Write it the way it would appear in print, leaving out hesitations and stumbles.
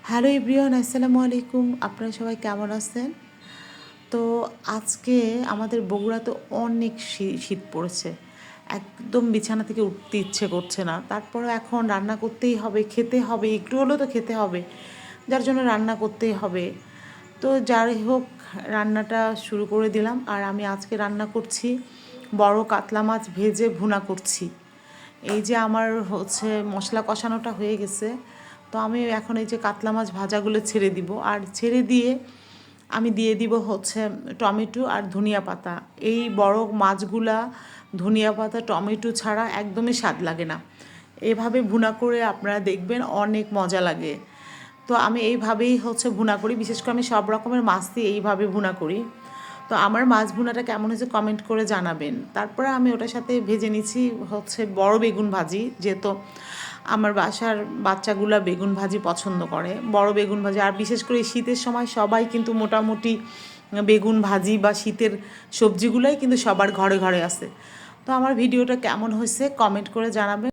Hello everyone, আসসালামু আলাইকুম। আপনারা সবাই কেমন আছেন? তো আজকে আমাদের বগুড়াতে অনেক শীত পড়েছে। একদম বিছানা থেকে উঠতে ইচ্ছে করছে না। তারপরে এখন রান্না করতেই হবে, খেতে হবে, একটু হলেও তো খেতে হবে, যার জন্য রান্না করতেই হবে। তো যাই হোক, রান্নাটা শুরু করে দিলাম। আর আমি আজকে রান্না করছি বড় কাতলা মাছ ভেজে ভুনা করছি। এই যে আমার মশলা কষানোটা হয়ে গেছে, তো আমি এখন এই যে কাতলা মাছ ভাজাগুলো ছেড়ে দিব, আর ছেড়ে দিয়ে আমি দিয়ে দিব টমেটো আর ধনিয়া পাতা। এই বড় মাছগুলা ধনিয়া পাতা টমেটো ছাড়া একদমই স্বাদ লাগে না। এভাবে ভুনা করে আপনারা দেখবেন অনেক মজা লাগে। তো আমি এইভাবেই ভুনা করি, বিশেষ করে আমি সব রকমের মাছ দিয়ে এইভাবে ভুনা করি। তো আমার মাছ ভুনাটা কেমন হয়েছে কমেন্ট করে জানাবেন। তারপরে আমি ওটার সাথে ভেজে নিচ্ছি বড় বেগুন ভাজি, যেহেতু আমার বাসার বাচ্চাগুলা বেগুন ভাজি পছন্দ করে, বড় বেগুন ভাজি। আর বিশেষ করে শীতের সময় সবাই কিন্তু মোটামুটি বেগুন ভাজি বা শীতের সবজিগুলোই কিন্তু সবার ঘরে ঘরে আছে। তো আমার ভিডিওটা কেমন হয়েছে কমেন্ট করে জানাবেন।